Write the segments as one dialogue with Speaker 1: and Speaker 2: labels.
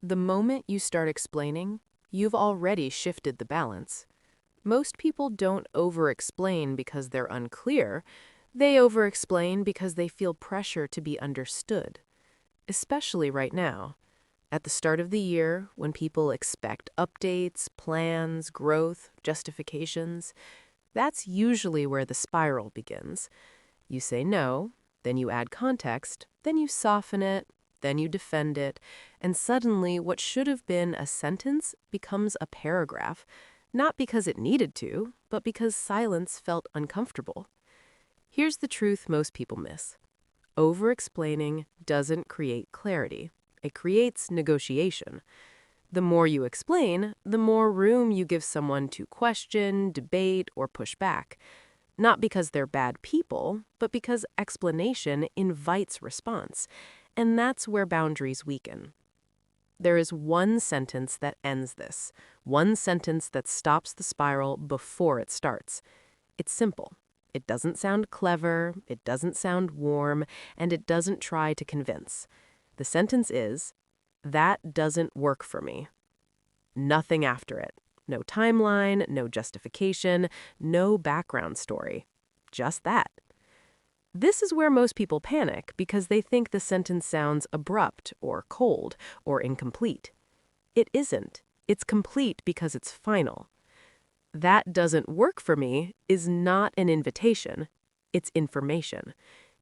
Speaker 1: The moment you start explaining, you've already shifted the balance. Most people don't over-explain because they're unclear. They over-explain because they feel pressure to be understood, especially right now. At the start of the year, when people expect updates, plans, growth, justifications, that's usually where the spiral begins. You say no, then you add context, then you soften it, then you defend it, and suddenly what should have been a sentence becomes a paragraph, not because it needed to, but because silence felt uncomfortable. Here's the truth most people miss. Over-explaining doesn't create clarity. It creates negotiation. The more you explain, the more room you give someone to question, debate, or push back. Not because they're bad people, but because explanation invites response. And that's where boundaries weaken. There is one sentence that ends this, one sentence that stops the spiral before it starts. It's simple. It doesn't sound clever, it doesn't sound warm, and it doesn't try to convince. The sentence is, "That doesn't work for me." Nothing after it. No timeline, no justification, no background story. Just that. This is where most people panic because they think the sentence sounds abrupt or cold or incomplete. It isn't. It's complete because it's final. "That doesn't work for me" is not an invitation. It's information.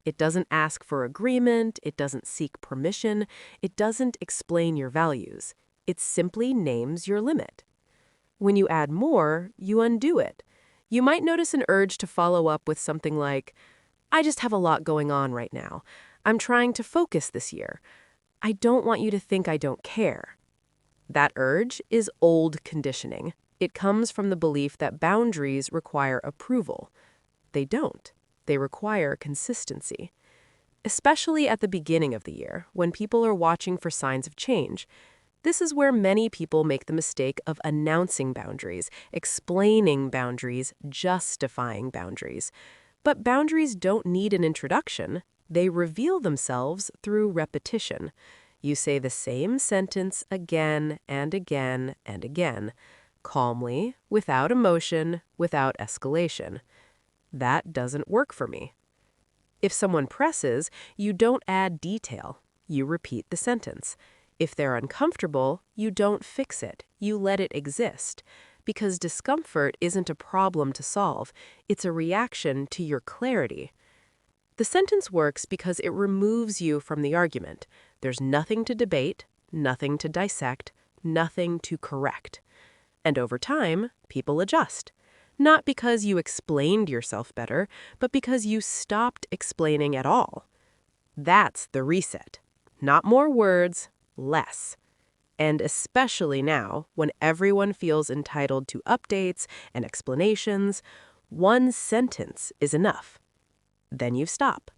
Speaker 1: It doesn't ask for agreement. It doesn't seek permission. It doesn't explain your values. It simply names your limit. When you add more, you undo it. You might notice an urge to follow up with something like, "I just have a lot going on right now. I'm trying to focus this year. I don't want you to think I don't care." That urge is old conditioning. It comes from the belief that boundaries require approval. They don't. They require consistency. Especially at the beginning of the year, when people are watching for signs of change. This is where many people make the mistake of announcing boundaries, explaining boundaries, justifying boundaries. But boundaries don't need an introduction. They reveal themselves through repetition. You say the same sentence again and again and again, calmly, without emotion, without escalation. "That doesn't work for me." If someone presses, you don't add detail. You repeat the sentence. If they're uncomfortable, you don't fix it. You let it exist. Because discomfort isn't a problem to solve. It's a reaction to your clarity. The sentence works because it removes you from the argument. There's nothing to debate, nothing to dissect, nothing to correct. And over time, people adjust. Not because you explained yourself better, but because you stopped explaining at all. That's the reset. Not more words, less. And especially now, when everyone feels entitled to updates and explanations, one sentence is enough. Then you stop.